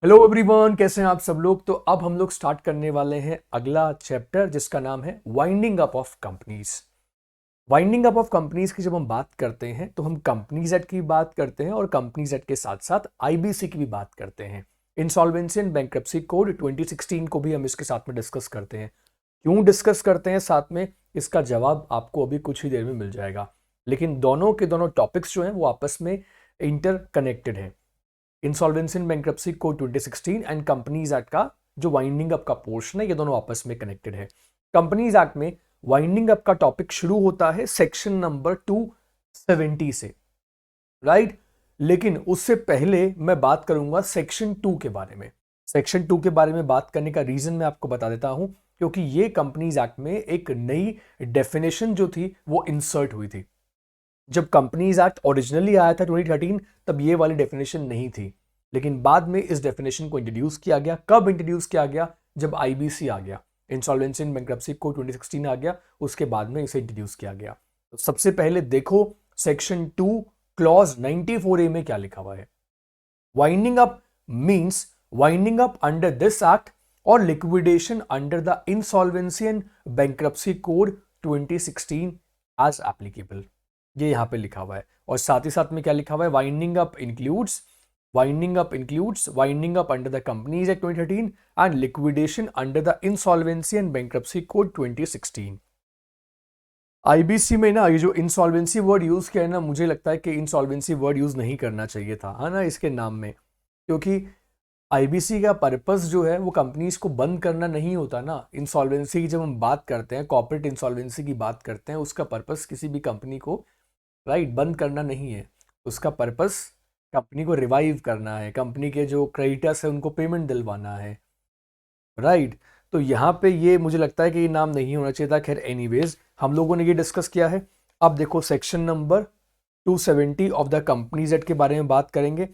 Hello everyone, कैसे हैं आप सब लोग। तो अब हम लोग स्टार्ट करने वाले हैं अगला चैप्टर जिसका नाम है winding up of companies. Winding up of companies की जब हम बात करते हैं तो हम कंपनीज एक्ट की बात करते हैं और कंपनीज एक्ट के साथ साथ आईबीसी की भी बात करते हैं। इंसॉल्वेंसी एंड बैंक्रप्सी कोड 2016 को भी हम इसके साथ में डिस्कस करते हैं। क्यों डिस्कस करते हैं साथ में, इसका जवाब आपको अभी कुछ ही देर में मिल जाएगा। लेकिन दोनों के दोनों टॉपिक्स जो हैं वो आपस में इंटरकनेक्टेड हैं। Insolvency and bankruptcy code 2016 and companies act का जो वाइंडिंग अप का पोर्शन है, ये दोनों आपस में कनेक्टेड है। कंपनीज एक्ट में वाइंडिंग अप का टॉपिक शुरू होता है सेक्शन नंबर 270 से, राइट। लेकिन उससे पहले मैं बात करूंगा सेक्शन 2 के बारे में। सेक्शन 2 के बारे में बात करने का रीजन मैं आपको बता देता हूं, क्योंकि ये कंपनीज एक्ट में एक नई डेफिनेशन जो थी वो इंसर्ट हुई थी। जब कंपनीज एक्ट ओरिजिनली आया था 2013, तब ये वाली डेफिनेशन नहीं थी। लेकिन बाद में इस डेफिनेशन को इंट्रोड्यूस किया गया। कब इंट्रोड्यूस किया गया? जब आईबीसी आ गया, इंसॉल्वेंसी एंड बैंक्रप्सी कोड 2016 आ गया, उसके बाद में इसे इंट्रोड्यूस किया गया। तो सबसे पहले देखो सेक्शन 2 क्लॉज 94A में क्या लिखा हुआ है। Winding up means winding up under this act और liquidation under the insolvency and bankruptcy code 2016 as applicable. ये यहां पे लिखा हुआ है। और साथ ही साथ में क्या लिखा हुआ है? Winding up under the companies act 2013 and liquidation under the insolvency and bankruptcy code 2016। IBC में ना ये जो इंसॉल्वेंसी वर्ड यूज किया है ना, मुझे लगता है कि इंसॉल्वेंसी वर्ड यूज नहीं करना चाहिए था, है ना, इसके नाम में। क्योंकि आईबीसी का पर्पस जो है वो कंपनीज को बंद करना नहीं होता ना। इंसॉल्वेंसी की जब हम बात करते हैं, कॉर्पोरेट इंसॉल्वेंसी की बात करते हैं, उसका पर्पस किसी भी कंपनी को बंद करना नहीं है। उसका पर्पस कंपनी को रिवाइव करना है, कंपनी के जो क्रेडिटर्स है उनको पेमेंट दिलवाना है, राइट। तो यहाँ पे ये मुझे लगता है कि ये नाम नहीं होना चाहिए था। खैर एनीवेज, हम लोगों ने ये डिस्कस किया है। अब देखो section number 270 of the companies act के बारे में बात करेंगे।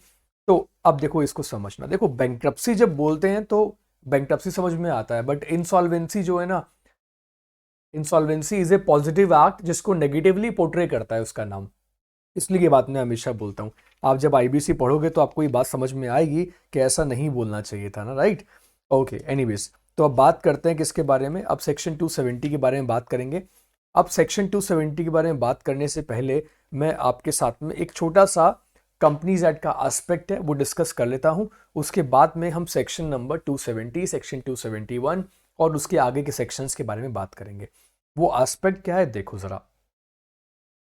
तो अब देखो इसको समझना। देखो बैंक्रप्सी जब बोलते हैं तो बैंक्रप्सी समझ में आता है, बट इंसॉल्वेंसी जो है ना, insolvency is a positive act जिसको नेगेटिवली पोर्ट्रे करता है उसका नाम। इसलिए ये बात मैं हमेशा बोलता हूँ। आप जब आईबीसी पढ़ोगे तो आपको ये बात समझ में आएगी कि ऐसा नहीं बोलना चाहिए था ना, राइट। ओके एनीवेज, तो अब बात करते हैं किसके बारे में। अब सेक्शन 270 के बारे में बात करेंगे। अब सेक्शन 270 के बारे में बात करने से पहले मैं आपके साथ में एक छोटा सा कंपनीज एक्ट का एस्पेक्ट है वो डिस्कस कर लेता हूं। उसके बाद में हम सेक्शन नंबर 270, सेक्शन 271 और उसके आगे के सेक्शंस के बारे में बात करेंगे। वो एस्पेक्ट क्या है देखो जरा।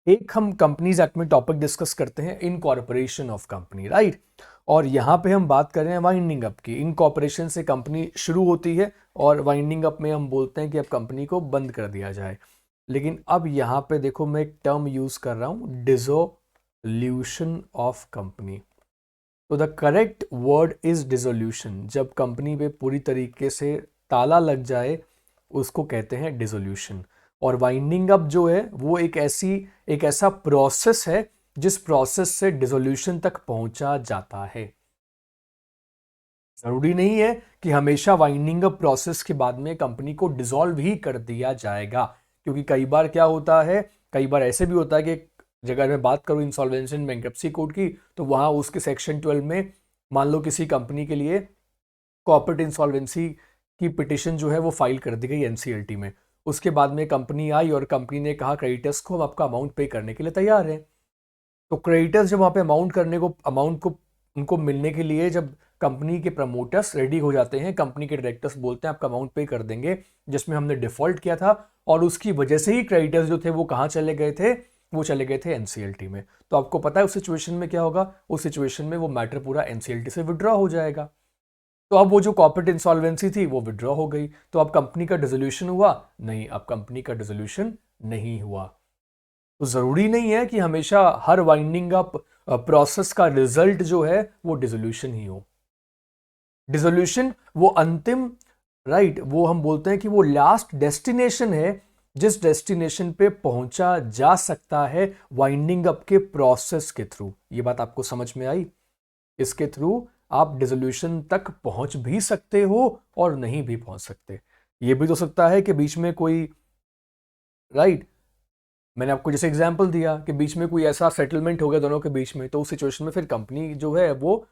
एक हम कंपनीज एक्ट में टॉपिक डिस्कस करते हैं इनकॉर्पोरेशन ऑफ कंपनी, राइट। और यहां पे हम बात कर रहे हैं वाइंडिंग अप की। इनकॉर्पोरेशन से कंपनी शुरू होती है और वाइंडिंग अप में हम बोलते हैं कि अब कंपनी को बंद कर दिया जाए। लेकिन अब यहां पे देखो मैं एक टर्म यूज कर रहा हूं, डिसोल्यूशन ऑफ कंपनी। तो the correct word is dissolution. जब कंपनी पे पूरी तरीके से ताला लग जाए उसको कहते हैं डिसोल्यूशन। और वाइंडिंग अप जो है वो एक ऐसा प्रोसेस है जिस प्रोसेस से डिसोल्यूशन तक पहुंचा जाता है। जरूरी नहीं है कि हमेशा वाइंडिंग अप प्रोसेस के बाद में कंपनी को डिसॉल्व ही कर दिया जाएगा। क्योंकि कई बार क्या होता है, कई बार ऐसे भी होता है कि जगह मैं बात करूं इंसॉल्वेंसी एंड बैंक्रप्सी कोड की, तो वहां उसके सेक्शन 12 में मान लो किसी कंपनी के लिए कॉर्पोरेट इंसॉल्वेंसी की पिटिशन जो है वो फाइल कर दी गई एनसीएलटी में। उसके बाद में कंपनी आई और कंपनी ने कहा क्रेडिटर्स को हम आपका अमाउंट पे करने के लिए तैयार हैं। तो क्रेडिटर्स जब वहाँ पे अमाउंट को उनको मिलने के लिए जब कंपनी के प्रमोटर्स रेडी हो जाते हैं, कंपनी के डायरेक्टर्स बोलते हैं आपका अमाउंट पे कर देंगे जिसमें हमने डिफॉल्ट किया था, और उसकी वजह से ही क्रेडिटर्स जो थे वो कहाँ चले गए थे? वो चले गए थे एनसीएलटी में। तो आपको पता है उस सिचुएशन में क्या होगा? उस सिचुएशन में वो मैटर पूरा एनसीएलटी से विड्रॉ हो जाएगा। तो अब वो जो कॉर्पोरेट इंसॉल्वेंसी थी वो विड्रॉ हो गई। तो अब कंपनी का डिसोल्यूशन हुआ? नहीं, अब कंपनी का डिसोल्यूशन नहीं हुआ। तो जरूरी नहीं है कि हमेशा हर वाइंडिंग अप प्रोसेस का रिजल्ट जो है वो डिसोल्यूशन ही हो। डिसोल्यूशन वो अंतिम, राइट, वो हम बोलते हैं कि वो लास्ट डेस्टिनेशन है जिस डेस्टिनेशन पे पहुंचा जा सकता है वाइंडिंग अप के प्रोसेस के थ्रू। ये बात आपको समझ में आई? इसके थ्रू आप डिसोल्यूशन तक पहुंच भी सकते हो और नहीं भी पहुंच सकते। ये भी तो सकता है कि बीच में कोई, राइट, मैंने आपको जैसे एग्जांपल दिया कि बीच में कोई ऐसा सेटलमेंट हो गया दोनों के बीच में, तो उस सिचुएशन में फिर कंपनी जो है वो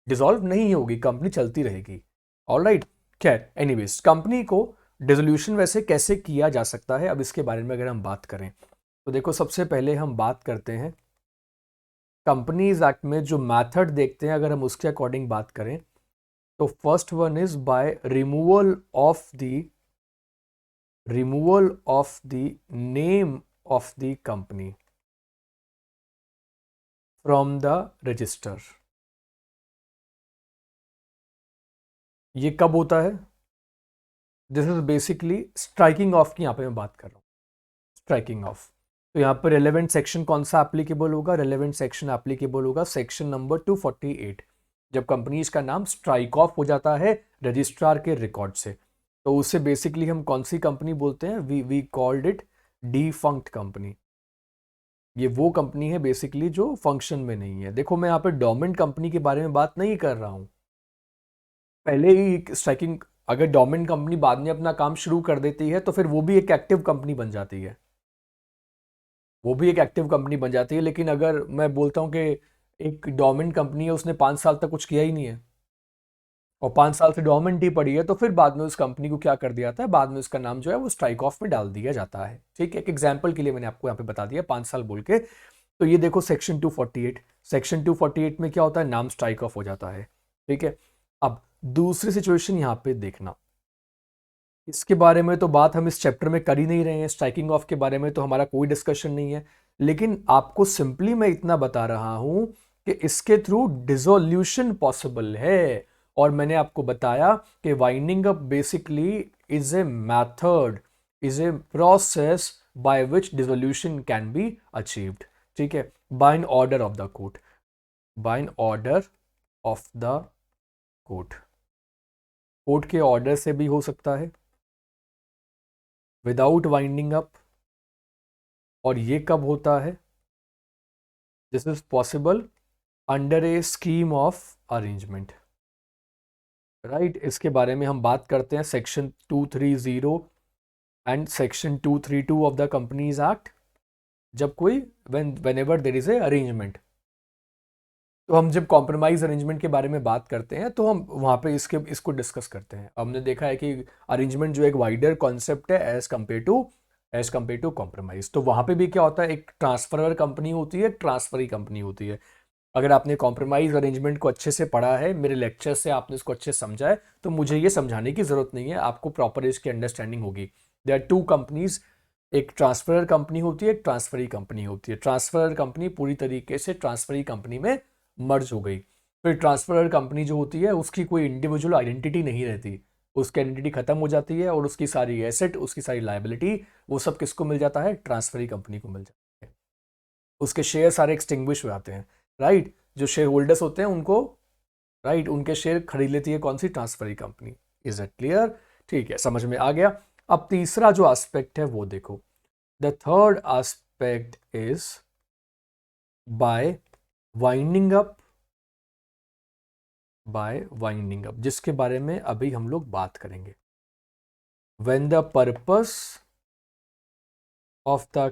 डिसॉल्व नहीं होगी, कंपनी चलती रहेगी। ऑलराइट, खैर एनीवेज, कंपनी को डिसोल्यूशन वैसे कैसे किया जा सकता है, अब इसके बारे में अगर हम बात करें तो देखो, सबसे पहले हम बात करते हैं कंपनीज एक्ट में जो मेथड देखते हैं, अगर हम उसके अकॉर्डिंग बात करें तो first one is by removal of the name of the company from the register. ये कब होता है? This is basically striking off की यहाँ पे मैं बात कर रहा हूँ, स्ट्राइकिंग ऑफ। तो यहाँ पर रेलेवेंट सेक्शन कौन सा एप्लीकेबल होगा? रेलेवेंट सेक्शन एप्लीकेबल होगा सेक्शन नंबर 248, जब कंपनीज का नाम स्ट्राइक ऑफ हो जाता है रजिस्ट्रार के रिकॉर्ड से। तो उससे बेसिकली हम कौन सी कंपनी बोलते हैं? We called it defunct company. ये वो कंपनी है बेसिकली जो फंक्शन में नहीं है। देखो, मैं यहाँ पे डोमेंट कंपनी के बारे में बात नहीं कर रहा हूँ, पहले ही स्ट्राइकिंग, अगर डोमेंट कंपनी बाद में अपना काम शुरू कर देती है तो फिर वो भी एक एक्टिव कंपनी बन जाती है, वो भी एक एक्टिव कंपनी बन जाती है। लेकिन अगर मैं बोलता हूँ कि एक डोमेंट कंपनी है, उसने 5 साल तक कुछ किया ही नहीं है और 5 साल से डोमेंट ही पड़ी है, तो फिर बाद में उस कंपनी को क्या कर दिया जाता है? बाद में उसका नाम जो है वो स्ट्राइक ऑफ में डाल दिया जाता है। ठीक है, एक एग्जाम्पल के लिए मैंने आपको यहाँ पे बता दिया 5 साल बोल के। तो ये देखो सेक्शन 248, सेक्शन 248 में क्या होता है? नाम स्ट्राइक ऑफ हो जाता है। ठीक है, अब दूसरी सिचुएशन यहाँ पे देखना, इसके बारे में तो बात हम इस चैप्टर में कर ही नहीं रहे हैं, स्ट्राइकिंग ऑफ के बारे में तो हमारा कोई डिस्कशन नहीं है। लेकिन आपको सिंपली मैं इतना बता रहा हूं कि इसके थ्रू डिसोल्यूशन पॉसिबल है, और मैंने आपको बताया कि winding up basically is a method, is a process by which dissolution can be achieved. ठीक है, by an order of the court, by an order of the court, court के order से भी हो सकता है, विदाउट वाइंडिंग अप। और ये कब होता है? This is possible under A scheme of arrangement. Right, इसके बारे में हम बात करते हैं section 230 and section 232 of the companies act. जब कोई when ever there is a arrangement, तो हम जब कॉम्प्रोमाइज अरेंजमेंट के बारे में बात करते हैं तो हम वहाँ पे इसको डिस्कस करते हैं। हमने देखा है कि अरेंजमेंट जो एक वाइडर कॉन्सेप्ट है एज कम्पेयर टू कॉम्प्रोमाइज। तो वहाँ पे भी क्या होता है? एक ट्रांसफरर कंपनी होती है, एक ट्रांसफरी कंपनी होती है। अगर आपने कॉम्प्रोमाइज अरेंजमेंट को अच्छे से पढ़ा है, मेरे लेक्चर से आपने इसको अच्छे से समझा है, तो मुझे ये समझाने की जरूरत नहीं है, आपको प्रॉपर इसकी अंडरस्टैंडिंग होगी। देयर आर टू कंपनीज, एक ट्रांसफरर कंपनी होती है, एक ट्रांसफरी कंपनी होती है। ट्रांसफरर कंपनी पूरी तरीके से ट्रांसफरी कंपनी में मर्ज हो गई। फिर ट्रांसफरर कंपनी जो होती है उसकी कोई इंडिविजुअल आइडेंटिटी नहीं रहती, उसकी आइडेंटिटी खत्म हो जाती है और उसकी सारी एसेट, उसकी सारी लायबिलिटी, वो सब किसको मिल जाता है? ट्रांसफरी कंपनी को मिल जाता है। उसके शेयर सारे एक्सटिंग्विश हो जाते हैं। राइट, जो शेयर होल्डर्स होते हैं उनको, राइट, उनके शेयर खरीद लेती है कौन सी? Transferee company. Is it clear? ठीक है, समझ में आ गया। अब तीसरा जो एस्पेक्ट है वो देखो, the third aspect is by winding up, जिसके बारे में अभी हम लोग बात करेंगे। When the purpose of the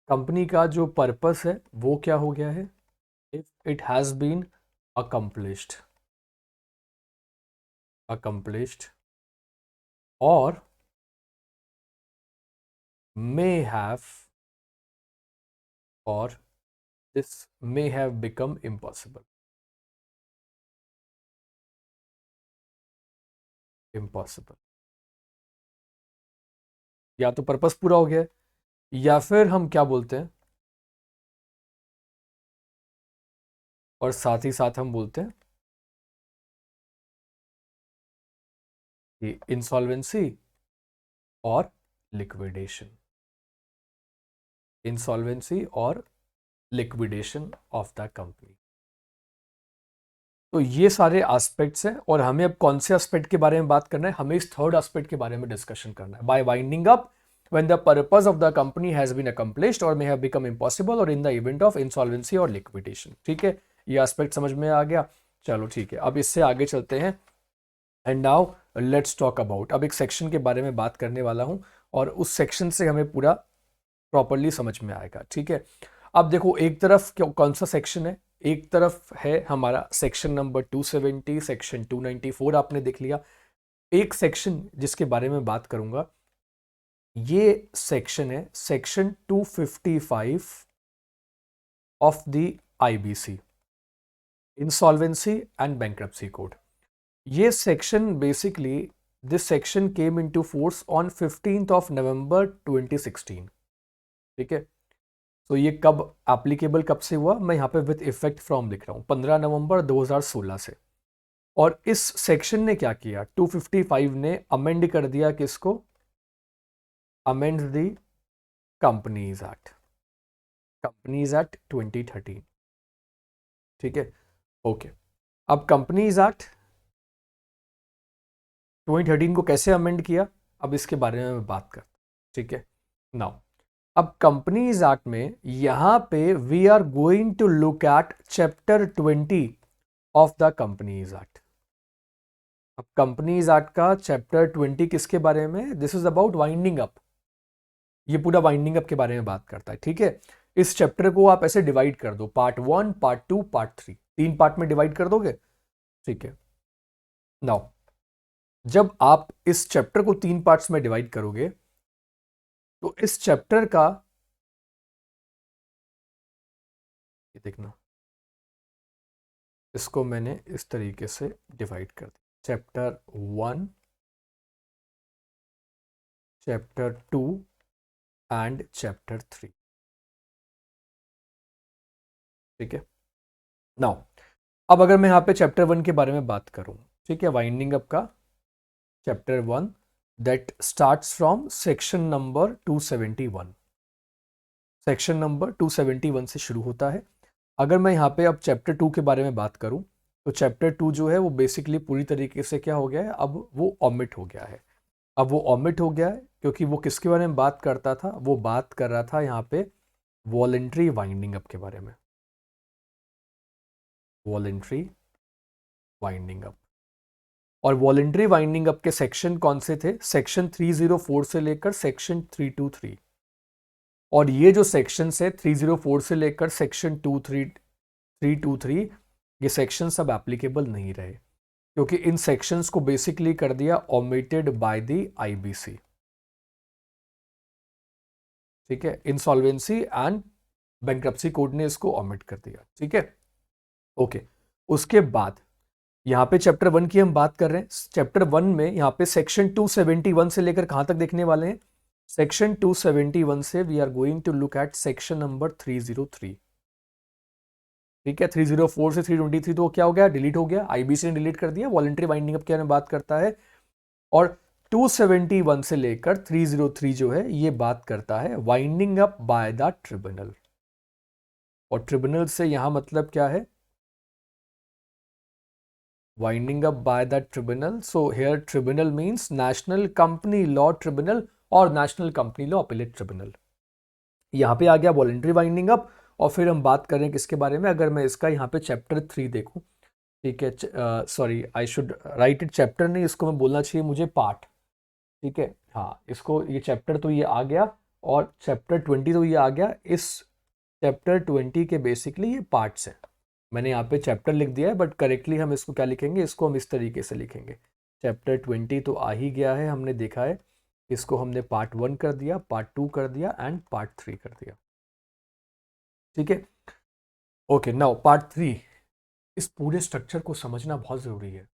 company का जो पर्पस है वो क्या हो गया है? If it has been accomplished or may have, or this may have become impossible, या तो पर्पस पूरा हो गया है, या फिर हम क्या बोलते हैं, और साथ ही साथ हम बोलते हैं कि इंसॉल्वेंसी और लिक्विडेशन, और लिक्विडेशन ऑफ द कंपनी। तो ये सारे एस्पेक्ट्स हैं, और हमें अब कौन से एस्पेक्ट के बारे में बात करना है? हमें इस थर्ड एस्पेक्ट के बारे में डिस्कशन करना है। By winding up when the purpose of the company has been accomplished or may have become impossible or in the event of insolvency और liquidation। ठीक है, ये एस्पेक्ट समझ में आ गया। चलो ठीक है, अब इससे आगे चलते हैं। And now let's talk about, अब एक सेक्शन के बारे में बात करने वाला हूं और उस सेक्शन से हमें पूरा प्रॉपरली समझ में आएगा। ठीक है, अब देखो एक तरफ कौन सा सेक्शन है, एक तरफ है हमारा सेक्शन नंबर 270, सेक्शन 294 आपने देख लिया। एक सेक्शन जिसके बारे में बात करूंगा ये सेक्शन है section 255 of the IBC, insolvency and bankruptcy code. ये section basically this section came into force on 15th of November 2016। ठीक है, तो ये कब एप्लीकेबल कब से हुआ, मैं यहाँ पे विथ इफेक्ट फ्रॉम लिख रहा हूँ 15 नवंबर 2016 से। और इस सेक्शन ने क्या किया, 255 ने अमेंड कर दिया किसको, amend the companies act, companies act 2013। ठीक है, ओके। अब कंपनीज एक्ट 2013 को कैसे अमेंड किया, अब इसके बारे में मैं बात करता हूं। ठीक है, नाउ अब कंपनीज एक्ट में यहां पे we are going to look at chapter 20 of the companies act. अब कंपनीज एक्ट का चैप्टर 20 किसके बारे में, this is about winding up, ये पूरा वाइंडिंग अप के बारे में बात करता है। ठीक है, इस चैप्टर को आप ऐसे डिवाइड कर दो, पार्ट 1, पार्ट 2, पार्ट 3, 3 पार्ट में डिवाइड कर दोगे। ठीक है, नाउ जब आप इस चैप्टर को 3 पार्ट्स में डिवाइड करोगे तो इस चैप्टर का, ये देखना, इसको मैंने इस तरीके से डिवाइड कर दिया, चैप्टर 1, चैप्टर 2 एंड चैप्टर 3। ठीक है, नाउ अब अगर मैं यहाँ पे चैप्टर 1 के बारे में बात करूँ, ठीक है, वाइंडिंग अप का chapter 1 that starts from section number 271, section number 271 से शुरू होता है। अगर मैं यहाँ पे अब चैप्टर 2 के बारे में बात करूँ तो चैप्टर 2 जो है वो बेसिकली पूरी तरीके से क्या हो गया है, अब वो ऑमिट हो गया है। अब वो ऑमिट हो गया है क्योंकि वो किसके बारे में बात करता था, वो बात कर रहा था यहाँ पे वॉलेंट्री वाइंडिंग अप के बारे में, वॉलेंट्री वाइंडिंग अप। और वॉलेंट्री वाइंडिंग अप के सेक्शन कौन से थे, सेक्शन 304 से लेकर सेक्शन 323। और ये जो सेक्शन है 304 से लेकर सेक्शन 323, ये सेक्शन सब एप्लीकेबल नहीं रहे क्योंकि इन सेक्शंस को बेसिकली कर दिया ओमिटेड बाय द आईबीसी। ठीक है, इंसॉल्वेंसी एंड बैंक्रप्सी कोड ने इसको ओमिट कर दिया। ठीक है, ओके। उसके बाद यहाँ पे चैप्टर 1 की हम बात कर रहे हैं। चैप्टर 1 में यहाँ पे सेक्शन 271 से लेकर कहां तक देखने वाले हैं, सेक्शन 271 से we are going to look at section number 303। ठीक है, 304 से 323 तो क्या हो गया, डिलीट हो गया, आईबीसी ने डिलीट कर दिया, वॉलंटरी वाइंडिंग अप के बारे में बात करता है। और 271 से लेकर 303 जो है ये बात करता है winding up by the tribunal. और ट्रिब्यूनल से यहां मतलब क्या है, winding up by the tribunal. So here tribunal means national company law tribunal और national company law appellate tribunal. यहाँ पे आ गया वॉलंटरी वाइंडिंग अप। और फिर हम बात करें किसके बारे में, अगर मैं इसका यहाँ पे चैप्टर 3 देखूँ, ठीक है, sorry I should write it chapter नहीं, इसको मैं बोलना चाहिए मुझे पार्ट। ठीक है, हाँ, इसको ये चैप्टर तो ये आ गया और चैप्टर 20 तो ये आ गया। इस चैप्टर 20 के बेसिकली ये पार्ट्स हैं। मैंने यहाँ पे चैप्टर लिख दिया है बट करेक्टली हम इसको क्या लिखेंगे, इसको हम इस तरीके से लिखेंगे, चैप्टर 20 तो आ ही गया है, हमने देखा है, इसको हमने पार्ट 1 कर दिया, पार्ट 2 कर दिया एंड पार्ट 3 कर दिया। ठीक है, ओके। नाउ पार्ट 3, इस पूरे स्ट्रक्चर को समझना बहुत ज़रूरी है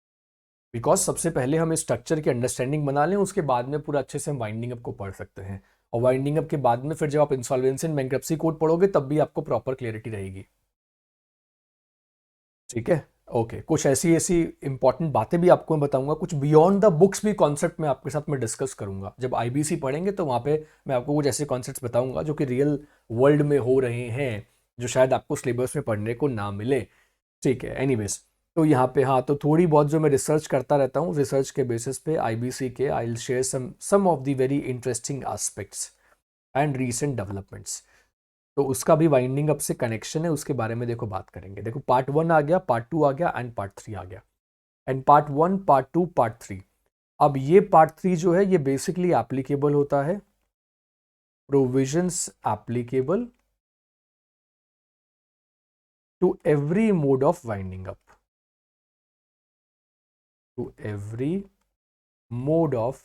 बिकॉज सबसे पहले हम इस स्ट्रक्चर की अंडरस्टैंडिंग बना लें, उसके बाद में पूरा अच्छे से हम वाइंडिंग अप को पढ़ सकते हैं। और वाइंडिंग अप के बाद में फिर जब आप इंसॉल्वेंसी एंड बैंक्रप्सी कोड पढ़ोगे तब भी आपको प्रॉपर क्लियरिटी रहेगी। ठीक है, ओके। कुछ ऐसी ऐसी इंपॉर्टेंट बातें भी आपको मैं बताऊंगा, कुछ बियॉन्ड द बुक्स भी कॉन्सेप्ट में आपके साथ में डिस्कस करूंगा। जब आईबीसी पढ़ेंगे तो वहाँ पे मैं आपको कुछ ऐसे कॉन्सेप्ट्स बताऊंगा जो कि रियल वर्ल्ड में हो रहे हैं, जो शायद आपको सिलेबस में पढ़ने को ना मिले। ठीक है, एनीवेज, तो यहाँ पे हाँ, तो थोड़ी बहुत जो मैं रिसर्च करता रहता हूँ, रिसर्च के बेसिस पे आईबीसी के I will share some of the very interesting aspects and recent developments. तो उसका भी वाइंडिंग अप से कनेक्शन है, उसके बारे में देखो बात करेंगे। देखो पार्ट 1 आ गया, पार्ट 2 आ गया एंड पार्ट 3 आ गया। And part 1, part 2, part 3। अब ये पार्ट 3 जो है ये बेसिकली एप्लीकेबल होता है provisions applicable to every mode of winding up, to every mode of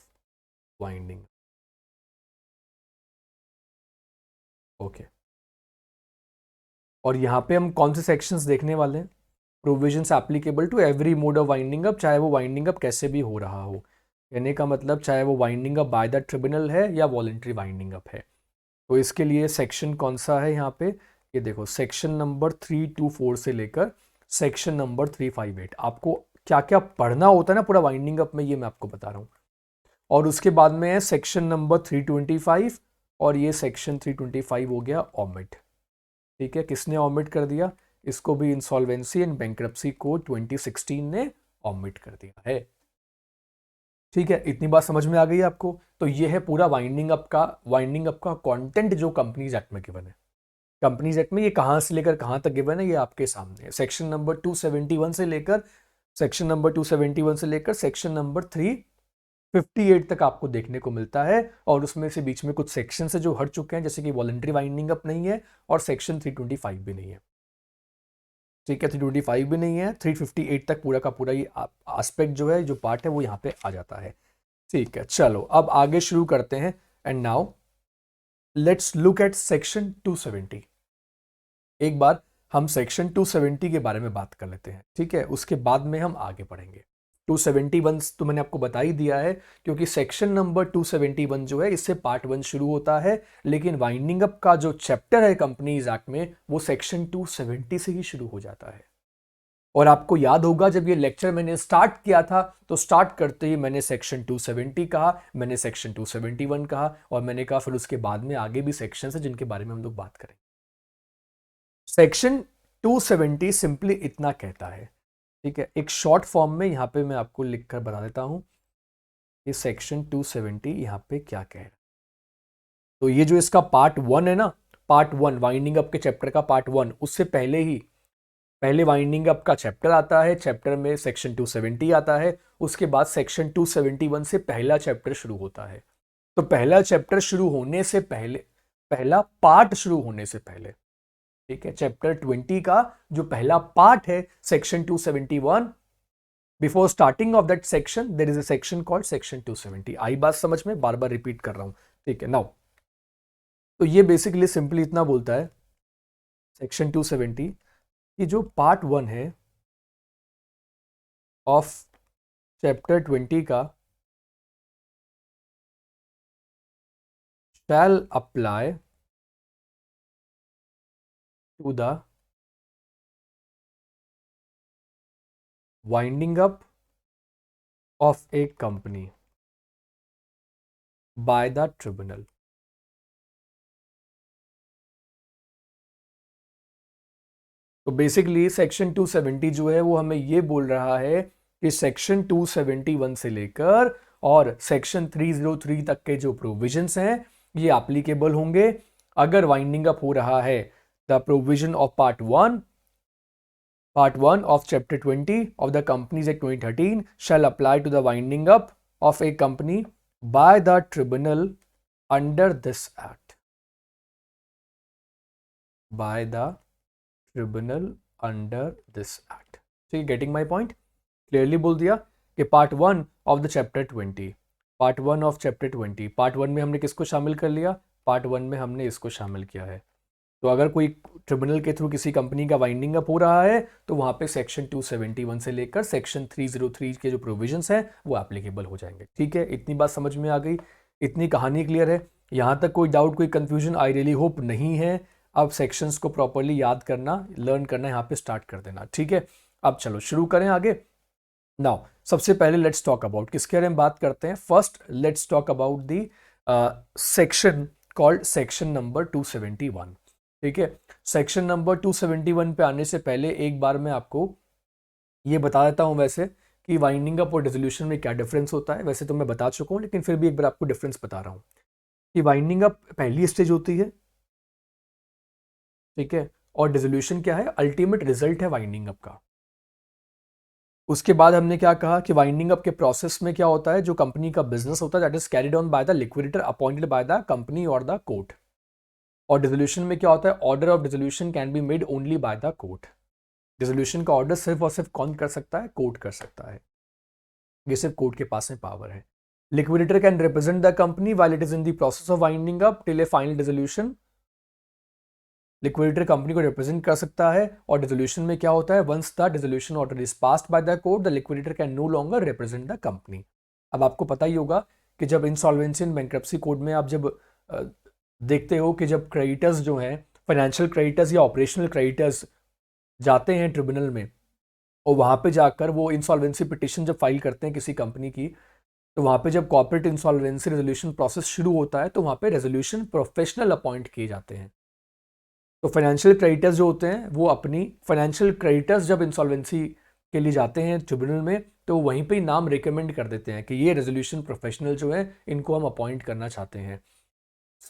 winding. Okay, और यहाँ पे हम कौन से सेक्शंस देखने वाले हैं? Provisions applicable to every mode of winding up, चाहे वो वाइंडिंग अप कैसे भी हो रहा हो। कहने का मतलब चाहे वो winding up by the tribunal है या वॉलंटरी वाइंडिंग अप है। तो इसके लिए सेक्शन कौन सा है यहाँ पे? ये देखो, सेक्शन नंबर 324 से लेकर सेक्शन नंबर 358। आपको क्या क्या पढ़ना होता है ना पूरा वाइंडिंग अप में, ये मैं आपको बता रहा हूँ। और उसके बाद में है सेक्शन नंबर 325, और ये सेक्शन 325 हो गया ओमिट। ठीक है, किसने ओमिट कर दिया? इसको भी इंसॉल्वेंसी एंड बैंक्रप्सी कोड 2016 ने ओमिट कर दिया है। ठीक है, इतनी बात समझ में आ गई आपको? तो ये है पूरा वाइंडिंग अप का कंटेंट जो कंपनीज एक्ट में गिवन है। कंपनीज एक्ट में ये कहां से लेकर कहां तक गिवन है, ये आपके सामने है। सेक्शन नंबर 271 से लेकर सेक्शन नंबर 358 तक आपको देखने को मिलता है। और उसमें से बीच में कुछ सेक्शन है जो हट चुके हैं, जैसे कि वॉलंटरी वाइंडिंग अप नहीं है और सेक्शन 325 भी नहीं है। ठीक है, 325 भी नहीं है, 358 तक पूरा का पूरा ये एस्पेक्ट जो है, जो पार्ट है, वो यहाँ पे आ जाता है। ठीक है, चलो अब आगे शुरू करते हैं। And now let's look at section 270। एक बार हम सेक्शन 270 के बारे में बात कर लेते हैं, ठीक है? उसके बाद में हम आगे बढ़ेंगे। 271 तो मैंने आपको बता ही दिया है, क्योंकि सेक्शन नंबर 271 जो है, इससे पार्ट 1 शुरू होता है। लेकिन वाइंडिंग अप का जो चैप्टर है कंपनीज एक्ट में, वो सेक्शन 270 से ही शुरू हो जाता है। और आपको याद होगा, जब ये लेक्चर मैंने स्टार्ट किया था, तो स्टार्ट करते ही मैंने सेक्शन 270 कहा, मैंने सेक्शन 271 कहा, और मैंने कहा फिर उसके बाद में आगे भी सेक्शन है जिनके बारे में हम लोग बात करें। सेक्शन 270 सिंपली इतना कहता है, ठीक है? एक शॉर्ट फॉर्म में यहां पे मैं आपको लिखकर बता देता हूं कि सेक्शन 270 यहां पे क्या कह रहा है। तो ये जो इसका पार्ट 1 है ना, पार्ट 1 वाइंडिंग अप के चैप्टर का पार्ट 1, उससे पहले वाइंडिंग अप का चैप्टर आता है। चैप्टर में सेक्शन 270 आता है। उसके बाद सेक्शन 271 से पहला चैप्टर शुरू होता है। तो पहला चैप्टर शुरू होने से पहले, पहला पार्ट शुरू होने से पहले, ठीक है, चैप्टर 20 का जो पहला पार्ट है, section 271, before starting of that section there is a section called section 270। आई बात समझ में? बार बार रिपीट कर रहा हूं, ठीक है? नाउ तो ये बेसिकली सिंपली इतना बोलता है सेक्शन 270 कि जो पार्ट 1 है ऑफ चैप्टर 20 का shall apply to the winding up of a company by the tribunal। तो बेसिकली सेक्शन 270 जो है वो हमें ये बोल रहा है कि सेक्शन 271 से लेकर और सेक्शन 303 तक के जो प्रोविजंस हैं, ये एप्लीकेबल होंगे अगर वाइंडिंग अप हो रहा है। The provision of part 1 of chapter 20 of the Companies Act 2013 shall apply to the winding up of a company by the tribunal under this act, by the tribunal under this act। So you getting my point? Clearly बोल दिया कि part 1 of the chapter 20, part 1 of chapter 20, part 1 में हमने किसको शामिल कर लिया? Part 1 में हमने इसको शामिल किया है। तो अगर कोई ट्रिब्यूनल के थ्रू किसी कंपनी का वाइंडिंग अप हो रहा है, तो वहां पे सेक्शन 271 से लेकर सेक्शन 303 के जो प्रोविजंस हैं वो एप्लीकेबल हो जाएंगे। ठीक है, इतनी बात समझ में आ गई? इतनी कहानी क्लियर है? यहां तक कोई डाउट, कोई कंफ्यूजन आई रियली होप नहीं है। अब सेक्शंस को प्रॉपरली याद करना, लर्न करना यहाँ पे स्टार्ट कर देना। ठीक है, अब चलो शुरू करें आगे। नाउ सबसे पहले लेट्स टॉक अबाउट, किसके बारे में बात करते हैं? First let's talk about the section called section number 271। ठीक है, सेक्शन नंबर 271 पे आने से पहले एक बार मैं आपको ये बता देता हूं वैसे कि वाइंडिंग अप और डिसोल्यूशन में क्या डिफरेंस होता है। वैसे तो मैं बता चुका हूं, लेकिन फिर भी एक बार आपको डिफरेंस बता रहा हूं कि वाइंडिंग अप पहली स्टेज होती है, ठीक है, और डिसोल्यूशन क्या है? अल्टीमेट रिजल्ट है वाइंडिंग अप का। उसके बाद हमने क्या कहा कि वाइंडिंग अप के प्रोसेस में क्या होता है, जो कंपनी का बिजनेस होता है that is carried on by the liquidator appointed by the company और द कोर्ट। और डिसोल्यूशन में क्या होता है? Order of dissolution can be made only by the court. Dissolution का ऑर्डर सिर्फ और सिर्फ कौन कर सकता है? कोर्ट कर सकता है, ये सिर्फ कोर्ट के पास में पावर है। Liquidator can represent the company while it is in the process of winding up till a final dissolution. Liquidator company को रिप्रेजेंट कर सकता है, और डिसोल्यूशन में क्या होता है? Once the dissolution order is passed by the court the liquidator can no longer represent the company. अब आपको पता ही होगा कि जब इंसॉल्वेंसी एंड बैंक्रप्सी कोड में आप जब देखते हो कि जब क्रेडिटर्स जो हैं, फाइनेंशियल क्रेडिटर्स या ऑपरेशनल क्रेडिटर्स जाते हैं ट्रिब्यूनल में, और वहाँ पे जाकर वो इंसॉल्वेंसी पिटिशन जब फाइल करते हैं किसी कंपनी की, तो वहाँ पे जब कॉर्पोरेट इंसॉल्वेंसी रेजोल्यूशन प्रोसेस शुरू होता है तो वहाँ पे रेजोल्यूशन प्रोफेशनल अपॉइंट किए जाते हैं। तो फाइनेंशियल क्रेडिटर्स जो होते हैं वो अपनी फाइनेंशियल क्रेडिटर्स जब इंसॉल्वेंसी के लिए जाते हैं ट्रिब्यूनल में, तो वहीं पे ही नाम रिकमेंड कर देते हैं कि ये रेजोल्यूशन प्रोफेशनल जो है इनको हम अपॉइंट करना चाहते हैं।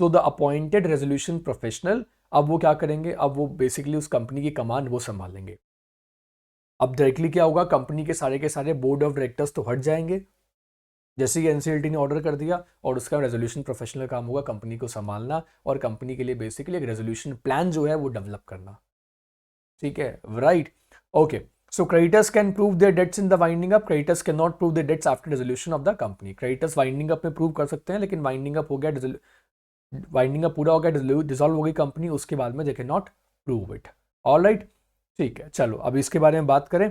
So the appointed resolution professional, अब वो क्या करेंगे? अब वो बेसिकली उस कंपनी की कमान वो संभालेंगे। अब डायरेक्टली क्या होगा? कंपनी के सारे बोर्ड ऑफ डायरेक्टर्स तो हट जाएंगे जैसे ही एनसीएलटी ने ऑर्डर कर दिया, और उसका रेजोल्यूशन प्रोफेशनल काम होगा कंपनी को संभालना और कंपनी के लिए बेसिकली एक रेजोल्यूशन प्लान जो है वो डेवलप करना। ठीक है, right, okay. So creditors can prove their debts in the winding up, creditors can not prove their debts after resolution of the company. Creditors winding up में प्रूव कर सकते हैं, लेकिन वाइंडिंग अप हो गया, वाइंडिंग अप पूरा हो गया, डिसॉल्व हो गई कंपनी, उसके बाद में they can not prove it. Alright, ठीक है, चलो अब इसके बारे में बात करें।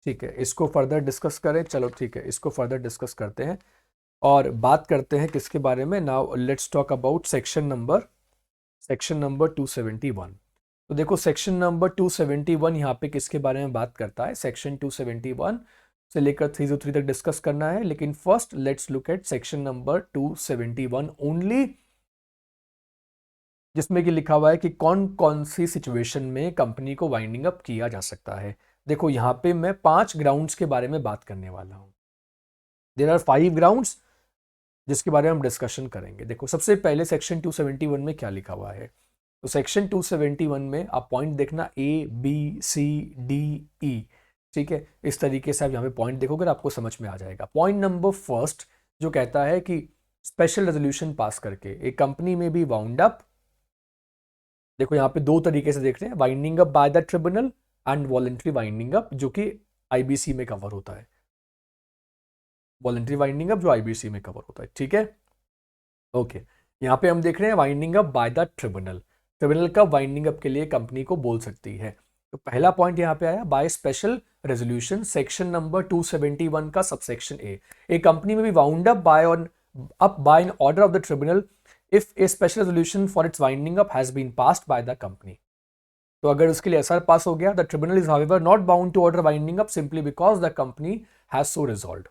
ठीक है, इसको फर्दर डिस्कस करें। चलो ठीक है, इसको फर्दर डिस्कस करते हैं और बात करते हैं किसके बारे में। Now let's talk about section number 271। तो देखो सेक्शन नंबर 271 यहाँ पे किसके बारे में बात करता है? सेक्शन 271 से लेकर 303 तक डिस्कस करना है, लेकिन first let's look at section number 271 only, जिसमें कि लिखा हुआ है कि कौन कौन सी सिचुएशन में कंपनी को वाइंडिंग अप किया जा सकता है। देखो यहाँ पे मैं 5 ग्राउंड्स के बारे में बात करने वाला हूँ। देयर आर 5 ग्राउंड्स जिसके बारे में हम डिस्कशन करेंगे। देखो सबसे पहले सेक्शन 271 में क्या लिखा हुआ है? तो सेक्शन 271 में आप पॉइंट देखना ABCDE, ठीक है, इस तरीके से आप यहाँ पे पॉइंट देखोगे और आपको समझ में आ जाएगा। पॉइंट नंबर फर्स्ट जो कहता है कि स्पेशल रेजोल्यूशन पास करके एक कंपनी में भी वाउंड अप, देखो यहाँ पे दो तरीके से देख रहे हैं, winding up by the tribunal and voluntary winding up, जो कि आईबीसी में कवर होता है। वॉलेंट्री वाइंडिंग अप जो आईबीसी में कवर होता है, ठीक है, ओके। यहाँ पे हम देख रहे हैं winding up by the tribunal, tribunal का वाइंडिंग अप के लिए कंपनी को बोल सकती है। तो पहला पॉइंट यहाँ पे आया by special resolution, section number 271 का सबसेक्शन ए कंपनी में भी wound up by an order of the tribunal if a special resolution for its winding up has been passed by the company. तो अगर उसके लिए एसआर पास हो गया, the tribunal is however not bound to order winding up simply because the company has so resolved.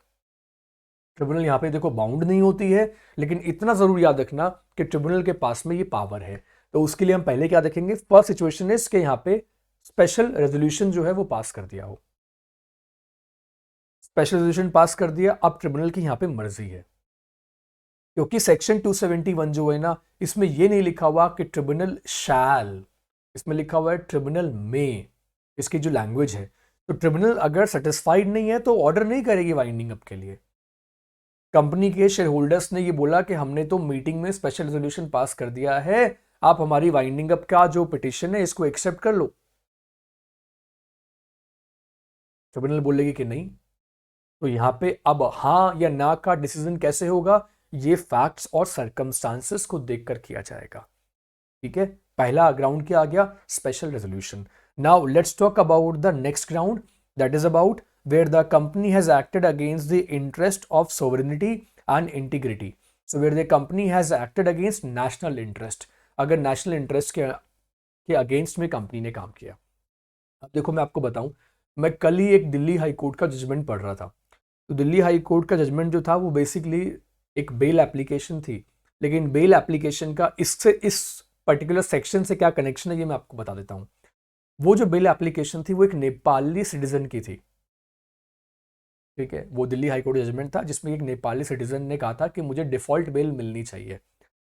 Tribunal यहाँ पे देखो bound नहीं होती है, लेकिन इतना जरूर याद रखना कि ट्रिब्यूनल के पास में ये पावर है। तो उसके लिए हम पहले क्या देखेंगे? फर्स्ट सिचुएशन इज कि यहाँ पे स्पेशल रेजोल्यूशन जो है वो पास कर दिया हो, स्पेशल रेजोल्यूशन पास कर दिया। अब ट्रिब्यूनल की यहाँ पे मर्जी है, क्योंकि सेक्शन 271 जो है ना, इसमें ये नहीं लिखा हुआ कि ट्रिब्यूनल शैल, इसमें लिखा हुआ है ट्रिब्यूनल में, इसकी जो लैंग्वेज है। तो ट्रिब्यूनल अगर सेटिस्फाइड नहीं है तो ऑर्डर नहीं करेगी वाइंडिंग अप के लिए। कंपनी के शेयर होल्डर्स ने ये बोला कि हमने तो मीटिंग में स्पेशल रेजोल्यूशन पास कर दिया है, आप हमारी वाइंडिंग अप का जो पिटिशन है इसको एक्सेप्ट कर लो। ट्रिब्यूनल बोलेगी कि नहीं। तो यहां पे अब हां या ना का डिसीजन कैसे होगा? ये फैक्ट्स और सर्कमस्टांसेस को देखकर किया जाएगा। ठीक है, पहला ग्राउंड क्या आ गया? Special resolution. Now let's talk about the next ground, that is about where the company has acted against the interest of sovereignty and integrity. So where the company has acted against national interest, अगर national interest के against में company ने काम किया। अब देखो मैं आपको बताऊं, मैं कल ही एक दिल्ली हाई कोर्ट का जजमेंट पढ़ रहा था। तो दिल्ली हाई कोर्ट का जजमेंट जो था वो बेसिकली एक बेल एप्लीकेशन थी, लेकिन बेल एप्लीकेशन का इससे इस पर्टिकुलर सेक्शन से क्या कनेक्शन है ये मैं आपको बता देता हूँ। वो जो बेल एप्लीकेशन थी वो एक नेपाली सिटीजन की थी। ठीक है, वो दिल्ली हाईकोर्ट जजमेंट था जिसमें एक नेपाली सिटीजन ने कहा था कि मुझे डिफॉल्ट बेल मिलनी चाहिए।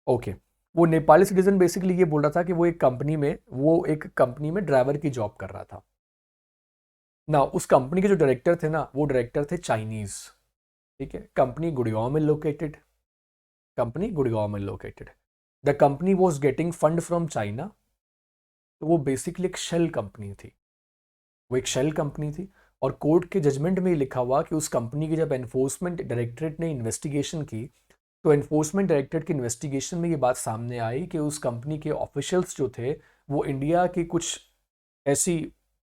ओके, वो नेपाली सिटीजन बेसिकली ये बोल रहा था कि वो एक कंपनी में ड्राइवर की जॉब कर रहा था ना। उस कंपनी के जो डायरेक्टर थे ना, वो डायरेक्टर थे चाइनीज। ठीक है, कंपनी गुड़गांव में located. The company was getting fund from China. तो वो बेसिकली एक शेल कंपनी थी। वो एक शेल कंपनी थी और कोर्ट के जजमेंट में लिखा हुआ कि उस कंपनी की जब एनफोर्समेंट डायरेक्टरेट ने इन्वेस्टिगेशन की तो एनफोर्समेंट डायरेक्टरेट की इन्वेस्टिगेशन में ये बात सामने आई कि उस कंपनी के ऑफिशियल्स जो थे वो इंडिया की कुछ ऐसी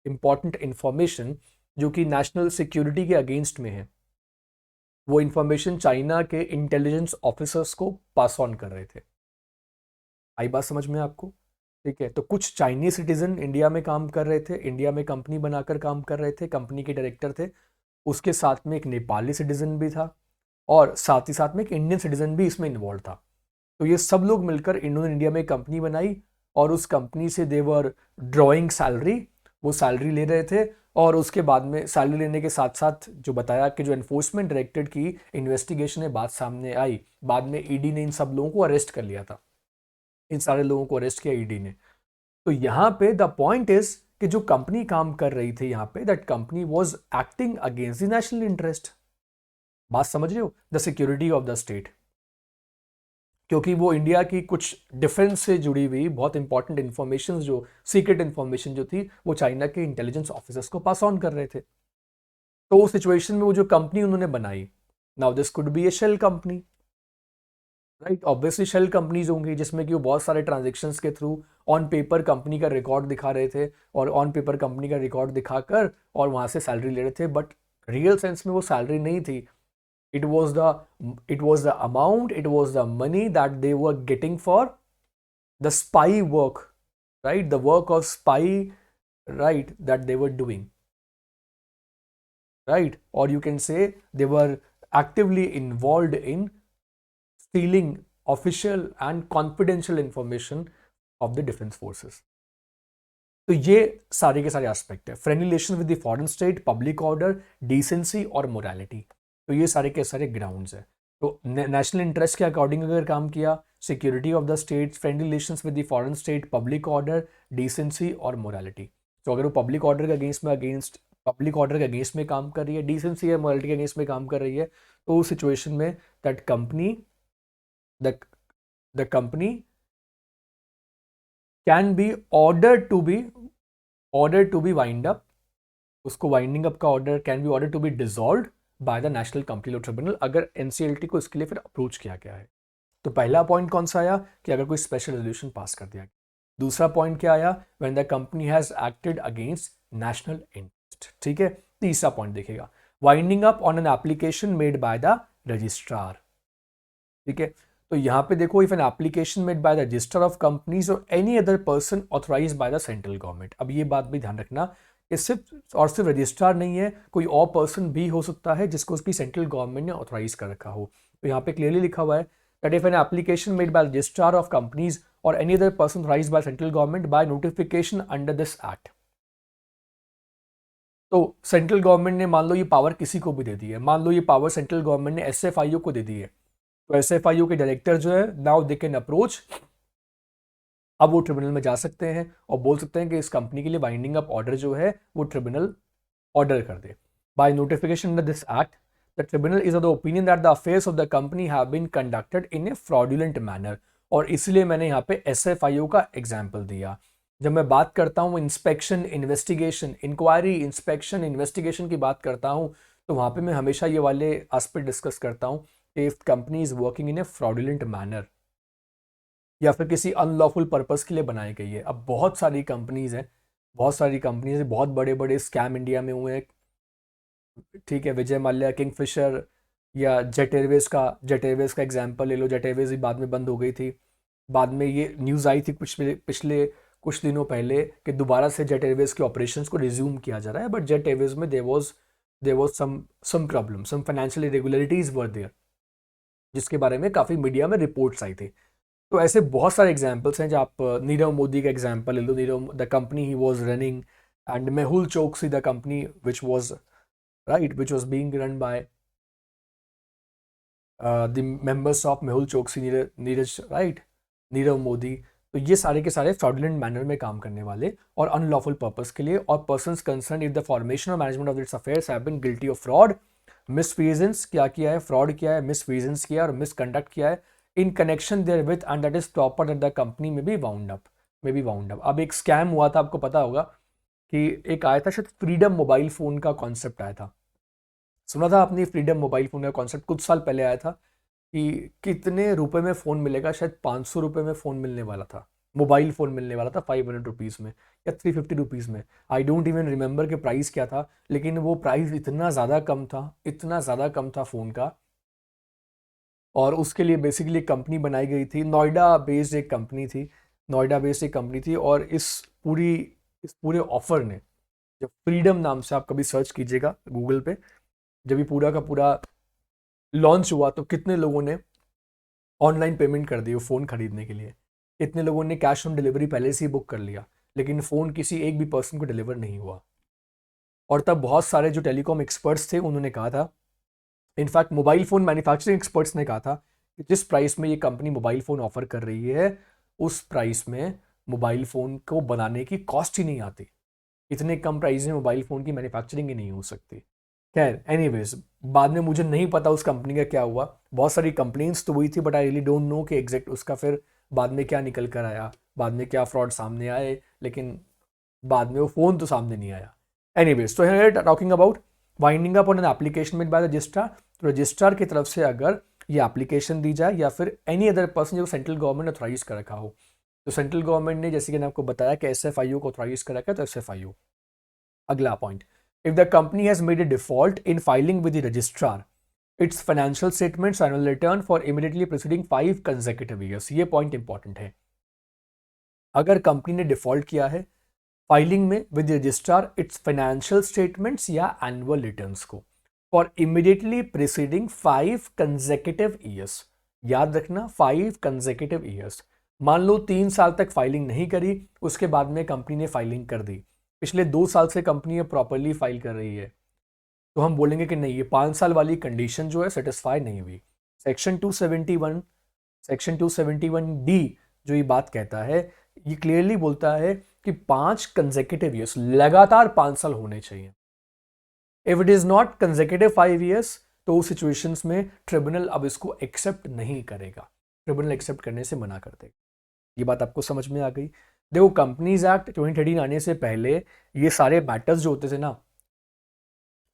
इंपॉर्टेंट इंफॉर्मेशन जो कि नेशनल सिक्योरिटी के अगेंस्ट में है, वो इंफॉर्मेशन चाइना के इंटेलिजेंस ऑफिसर्स को पास ऑन कर रहे थे। आई बात समझ में आपको? ठीक है, तो कुछ चाइनीज सिटीजन इंडिया में काम कर रहे थे, इंडिया में कंपनी बनाकर काम कर रहे थे, कंपनी के डायरेक्टर थे। उसके साथ में एक नेपाली सिटीजन भी था और साथ ही साथ में एक इंडियन सिटीजन भी इसमें इन्वॉल्व था। तो ये सब लोग मिलकर इन्होंने इंडिया में कंपनी बनाई और उस कंपनी से देवर ड्रॉइंग सैलरी, वो सैलरी ले रहे थे। और उसके बाद में सैलरी लेने के साथ साथ जो बताया कि जो एनफोर्समेंट डायरेक्टरेट की इन्वेस्टिगेशन में बात सामने आई, बाद में ईडी ने इन सब लोगों को अरेस्ट कर लिया था, इन सारे लोगों को अरेस्ट किया ईडी ने। तो यहाँ पे द पॉइंट इज कि जो कंपनी काम कर रही थी यहाँ पे, that company was acting against the national interest. बात समझ रहे हो? The security of the state, क्योंकि वो इंडिया की कुछ डिफेंस से जुड़ी हुई बहुत इंपॉर्टेंट इंफॉर्मेशन, जो सीक्रेट इंफॉर्मेशन जो थी, वो चाइना के इंटेलिजेंस ऑफिसर्स को पास ऑन कर रहे थे। तो उस सिचुएशन में वो जो कंपनी उन्होंने बनाई, now this could be a shell company, right? Obviously shell companies होंगी जिसमें कि वो बहुत सारे ट्रांजेक्शन्स के थ्रू ऑन पेपर कंपनी का रिकॉर्ड दिखा रहे थे और ऑन पेपर कंपनी का रिकॉर्ड दिखाकर और वहां से सैलरी ले रहे थे, बट रियल सेंस में वो सैलरी नहीं थी। it was the amount, it was the money that they were getting for the spy work, right? The work of spy, right, that they were doing, right? Or you can say they were actively involved in stealing official and confidential information of the defense forces. तो ये सारे के सारे aspect है, friendly relation with the foreign state, public order, decency और morality. तो ये सारे के सारे ग्राउंड्स है। तो नेशनल इंटरेस्ट के अकॉर्डिंग अगर काम किया, security of the state, friendly relations with the foreign state, public order, decency और मोरालिटी। तो अगर वो पब्लिक ऑर्डर के पब्लिक ऑर्डर के अगेंस्ट में काम कर रही है, डिसेंसी या मोरालिटी के अगेंस्ट में काम कर रही है, तो उस सिचुएशन में that company the company can be order to be wind up, उसको वाइंडिंग अप का order can be order to be dissolved by the national company law tribunal, अगर एनसीएलटी को इसके लिए फिर अप्रोच किया गया है। तो पहला पॉइंट कौन सा आया कि अगर कोई स्पेशल रेजोल्यूशन पास कर दिया गया। दूसरा पॉइंट क्या आया? When the company has acted against national interest. ठीक है, तीसरा पॉइंट देखिएगा, winding up on an application made by the registrar. ठीक है, तो यहाँ पे देखो, if an application made by the registrar of companies और any other person authorised by the central government. अब ये बात भी ध्यान रखना कि सिर्फ रजिस्ट्रार नहीं है, कोई और पर्सन भी हो सकता है जिसको उसकी सेंट्रल गवर्नमेंट ने ऑथराइज कर रखा हो। तो यहाँ पे क्लियरली लिखा हुआ है that if an application made by registrar of companies और any other person authorised by central government by notification under this act. तो सेंट्रल गवर्नमेंट ने मान लो ये पावर किसी को भी दे दी है, मान लो ये पावर सेंट्रल गवर्नमेंट ने एसएफआईओ को दे दी है, तो एसएफआईओ के डायरेक्टर जो है, नाउ दे कैन अप्रोच, अब वो ट्रिब्यूनल में जा सकते हैं और बोल सकते हैं कि इस कंपनी के लिए वाइंडिंग अप ऑर्डर जो है वो ट्रिब्यूनल ऑर्डर कर दे। By notification under this act the tribunal is of the opinion that the affairs of the company have been conducted in a fraudulent manner. और इसलिए मैंने यहाँ पे एसएफआईओ का एग्जाम्पल दिया। जब मैं बात करता हूँ inspection, investigation, inquiry, inspection, investigation की बात करता हूँ, तो वहाँ पे मैं हमेशा ये वाले एस्पेक्ट डिस्कस करता हूँ कि if company is working in a fraudulent manner या फिर किसी अनलॉफुल पर्पस के लिए बनाई गई है। अब बहुत सारी कंपनीज हैं, बहुत बड़े बड़े स्कैम इंडिया में हुए हैं। ठीक है, विजय माल्या, किंगफिशर या जेट एयरवेज का एग्जाम्पल ले लो। जेट एयरवेज भी बाद में बंद हो गई थी, बाद में ये न्यूज़ आई थी पिछले कुछ दिनों पहले कि दोबारा से जेट एयरवेज के ऑपरेशंस को रिज्यूम किया जा रहा है, बट जेट एयरवेज में there was some problem, some financial irregularities were there, जिसके बारे में काफ़ी मीडिया में रिपोर्ट्स आई थी। तो ऐसे बहुत सारे एग्जाम्पल्स हैं। जब आप नीरव मोदी का एग्जाम्पल ले लो, नीरव द कंपनी ही was running and Mehul Choksi the company which was being run by the members of Mehul Choksi, Nirav Modi. तो ये सारे के सारे फ्रॉडुलेंट मैनर में काम करने वाले और अनलॉफुल पर्पस के लिए, और persons concern in the formation और management of its affairs have been guilty of fraud, misfeasance, क्या किया है, फ्रॉड किया है, मिसफीजेंस किया है और मिसकंडक्ट किया है in connection therewith, and that is proper that the company में बी वाउंड अप। अब एक स्कैम हुआ था, आपको पता होगा कि एक आया था शायद फ्रीडम मोबाइल फ़ोन का कॉन्सेप्ट आया था, सुना था आपने? फ्रीडम मोबाइल फ़ोन का कॉन्सेप्ट कुछ साल पहले आया था कि कितने रुपए में फ़ोन मिलेगा, शायद 500 रुपये में फ़ोन मिलने वाला था, मोबाइल फ़ोन मिलने वाला था 500 रुपीज़ में या 350 रुपीज़ में। आई डोंट इवन रिमेंबर कि प्राइस क्या था, लेकिन वो प्राइस इतना ज़्यादा कम था, इतना ज़्यादा कम था फ़ोन का। और उसके लिए बेसिकली एक कंपनी बनाई गई थी, नोएडा बेस्ड एक कंपनी थी, नोएडा बेस्ड एक कंपनी थी। और इस पूरे ऑफर ने, जब फ्रीडम नाम से आप कभी सर्च कीजिएगा गूगल पे, जब ये पूरा का पूरा लॉन्च हुआ तो कितने लोगों ने ऑनलाइन पेमेंट कर दी वो फ़ोन खरीदने के लिए, कितने लोगों ने कैश ऑन डिलीवरी पहले से ही बुक कर लिया, लेकिन फ़ोन किसी एक भी पर्सन को डिलीवर नहीं हुआ। और तब बहुत सारे जो टेलीकॉम एक्सपर्ट्स थे उन्होंने कहा था, in fact mobile phone manufacturing experts ने कहा था कि जिस प्राइस में ये कंपनी मोबाइल फ़ोन ऑफर कर रही है, उस प्राइस में मोबाइल फ़ोन को बनाने की कॉस्ट ही नहीं आती, इतने कम प्राइस में मोबाइल फ़ोन की मैन्युफैक्चरिंग ही नहीं हो सकती। खैर एनीवेज, बाद में मुझे नहीं पता उस कंपनी का क्या हुआ, बहुत सारी कंप्लेंट्स तो हुई थी, but I really don't know कि एग्जैक्ट उसका फिर बाद में क्या निकल कर आया, बाद में क्या फ्रॉड सामने आए, लेकिन बाद में वो फ़ोन तो सामने नहीं आया। एनीवेज, तो here talking about winding up on an application made by registrar. तो रजिस्ट्रार की तरफ से अगर ये एप्लीकेशन दी जाए या फिर एनी अदर पर्सन जो सेंट्रल गवर्नमेंट ने ऑथराइज कर रखा हो, तो सेंट्रल गवर्नमेंट ने जैसे कि मैंने आपको बताया कि SFIO को ऑथराइज कर रखा है, तो SFIO। अगला point, if the company has made a default in filing with the registrar it's financial statements annual return for immediately preceding 5 consecutive years. ये पॉइंट इंपॉर्टेंट है। अगर कंपनी ने डिफॉल्ट किया है फाइलिंग में with registrar it's financial statements या annual returns को for immediately preceding 5 consecutive years, याद रखना 5 कंसेक्यूटिव ईयर्स। मान लो 3 साल तक फाइलिंग नहीं करी, उसके बाद में कंपनी ने फाइलिंग कर दी, पिछले 2 साल से कंपनी प्रॉपरली फाइल कर रही है, तो हम बोलेंगे कि नहीं, ये 5 साल वाली कंडीशन जो है सेटिस्फाई नहीं हुई। सेक्शन 271D जो ये बात कहता है, ये क्लियरली बोलता है कि 5 कंसेक्यूटिव ईयर्स, लगातार 5 साल होने चाहिए। If it is not consecutive 5 years, तो उस सिचुएशंस में ट्रिब्यूनल अब इसको एक्सेप्ट नहीं करेगा, ट्रिब्यूनल एक्सेप्ट करने से मना कर देगा। ये बात आपको समझ में आ गई? देखो, कंपनीज एक्ट 2013 आने से पहले ये सारे मैटर्स जो होते थे ना,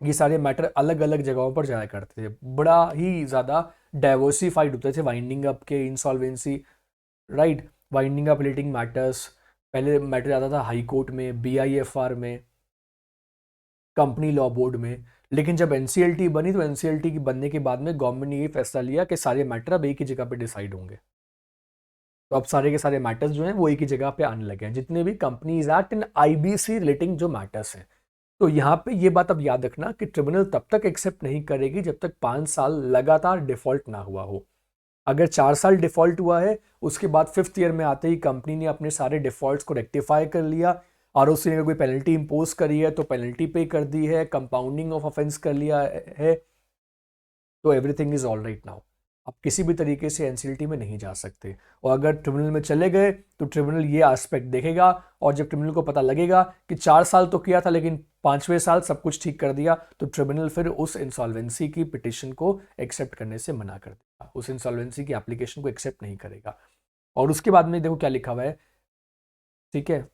ये सारे मैटर अलग अलग जगहों पर जाया करते थे, बड़ा ही ज़्यादा डाइवर्सिफाइड होते थे वाइंडिंग अप के, insolvency, right, winding up relating matters. पहले मैटर आता था हाई कोर्ट में, BIFR में, कंपनी लॉ बोर्ड में। लेकिन जब NCLT बनी, तो NCLT की बनने के बाद में गवर्नमेंट ने ये फैसला लिया कि सारे मैटर अब एक ही जगह पे डिसाइड होंगे। तो अब सारे के सारे मैटर्स जो हैं वो एक ही जगह पे आने लगे हैं, जितने भी companies act and IBC relating जो मैटर्स हैं। तो यहाँ पे ये बात अब याद रखना कि ट्रिब्यूनल तब तक एक्सेप्ट नहीं करेगी जब तक 5 साल लगातार डिफॉल्ट ना हुआ हो। अगर 4 साल डिफॉल्ट हुआ है, उसके बाद 5th ईयर में आते ही कंपनी ने अपने सारे डिफॉल्ट्स को रेक्टिफाई कर लिया, ROC ने कोई पेनल्टी इंपोज करी है तो पेनल्टी पे कर दी है, कंपाउंडिंग ऑफ ऑफेंस कर लिया है, तो everything is all right now. आप किसी भी तरीके से NCLT में नहीं जा सकते। और अगर ट्रिब्यूनल में चले गए तो ट्रिब्यूनल ये एस्पेक्ट देखेगा, और जब ट्रिब्यूनल को पता लगेगा कि 4 साल तो किया था लेकिन 5वें साल सब कुछ ठीक कर दिया, तो ट्रिब्यूनल फिर उस इंसॉल्वेंसी की पिटिशन को एक्सेप्ट करने से मना कर देगा, उस इंसॉल्वेंसी की एप्लीकेशन को एक्सेप्ट नहीं करेगा। और उसके बाद में देखो क्या लिखा हुआ है, ठीक है,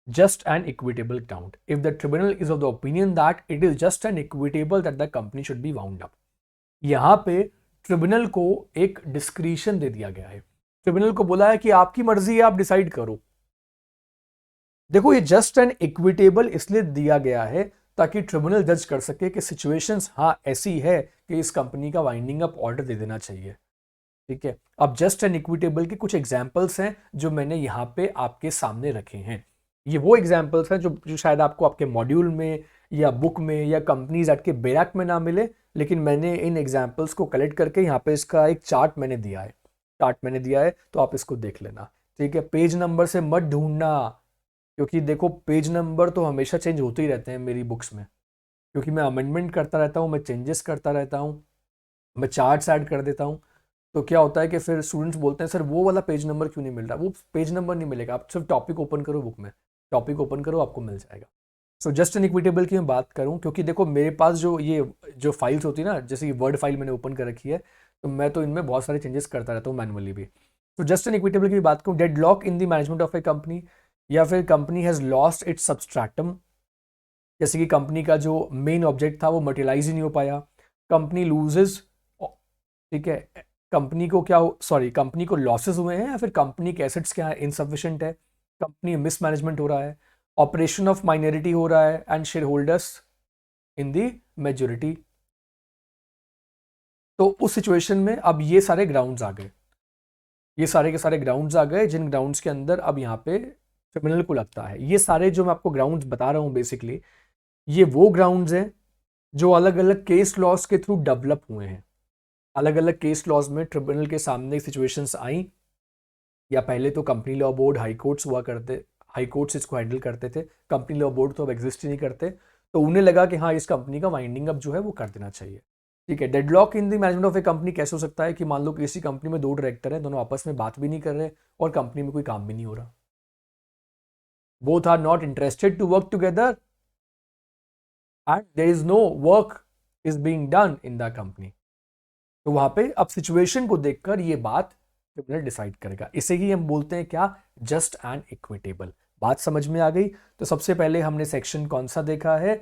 just an equitable count. If the tribunal is of the opinion that it is just an equitable that the company should be wound up. यहाँ पे ट्रिब्यूनल को एक डिस्क्रिशन दे दिया गया है, ट्रिब्यूनल को बोला है कि आपकी मर्जी है, आप डिसाइड करो। देखो, ये जस्ट एन इक्विटेबल इसलिए दिया गया है ताकि ट्रिब्यूनल जज कर सके कि सिचुएशंस हाँ ऐसी है कि इस कंपनी का वाइंडिंग अप ऑर्डर दे देना चाहिए। ठीक है, अब जस्ट एंड इक्विटेबल के कुछ एग्जाम्पल्स हैं जो मैंने यहाँ पे आपके सामने रखे हैं। ये वो एग्जाम्पल्स हैं जो शायद आपको आपके मॉड्यूल में या बुक में या कंपनीज एक्ट के बैक में ना मिले, लेकिन मैंने इन एग्जाम्पल्स को कलेक्ट करके यहाँ पे इसका एक चार्ट मैंने दिया है, तो आप इसको देख लेना। ठीक है, पेज नंबर से मत ढूंढना, क्योंकि देखो पेज नंबर तो हमेशा चेंज होते ही रहते हैं मेरी बुक्स में, क्योंकि मैं अमेंडमेंट करता रहता हूँ, मैं चेंजेस करता रहता हूँ, मैं चार्ट्स ऐड कर देता हूँ। तो क्या होता है कि फिर स्टूडेंट्स बोलते हैं सर वो वाला पेज नंबर क्यों नहीं मिल रहा। वो पेज नंबर नहीं मिलेगा, आप सिर्फ टॉपिक ओपन करो, बुक में टॉपिक ओपन करो, आपको मिल जाएगा। सो जस्ट एंड इक्विटेबल की मैं बात करूँ, क्योंकि देखो मेरे पास जो फाइल्स होती है ना, जैसे कि वर्ड फाइल मैंने ओपन कर रखी है, तो मैं तो इनमें बहुत सारे चेंजेस करता रहता हूँ मैनुअली भी। तो जस्ट एंड इक्विटेबल की बात करूँ, dead lock in the management of a company, या फिर कंपनी हैज़ लॉस्ट इट्स सब्सट्रैक्टम, जैसे कि कंपनी का जो मेन ऑब्जेक्ट था वो मटेरियलाइज ही नहीं हो पाया। कंपनी लूजेस, ठीक है, कंपनी को क्या सॉरी कंपनी को लॉसेस हुए हैं, या फिर कंपनी के एसेट्स क्या है, इनसफिशिएंट है, कंपनी मिसमैनेजमेंट हो रहा है, ऑपरेशन ऑफ माइनॉरिटी हो रहा है, and share holders in the majority. तो उस सिचुएशन में अब ये सारे ग्राउंड्स आ गए, ये सारे के सारे ग्राउंड्स आ गए, जिन ग्राउंड्स के अंदर अब यहाँ पे क्रिमिनल को लगता है। ये सारे जो मैं आपको ग्राउंड्स बता रहा हूँ बेसिकली, ये वो ग्राउंड्स हैं जो अलग अलग केस लॉज के थ्रू डेवलप हुए हैं। अलग अलग केस लॉज में ट्रिब्यूनल के सामने सिचुएशंस आई, या पहले तो company law board, high courts हुआ करते, हाई कोर्ट्स इसको हैंडल करते थे, कंपनी लॉ बोर्ड तो अब एग्जिस्ट ही नहीं करते, तो उन्हें लगा कि हाँ इस कंपनी का वाइंडिंग अप जो है वो कर देना चाहिए। ठीक है, deadlock in the management of a company कैसे हो सकता है कि मान लो किसी कंपनी में दो डायरेक्टर हैं, दोनों आपस में बात भी नहीं कर रहे और कंपनी में कोई काम भी नहीं हो रहा, both are not interested to work together and there is no work is being done in the company. तो वहां पे अब सिचुएशन को देखकर ये बात ट्रिब्यूनल डिसाइड करेगा। इसे ही हम बोलते हैं क्या, जस्ट एंड इक्विटेबल। बात समझ में आ गई? तो सबसे पहले हमने सेक्शन कौन सा देखा है?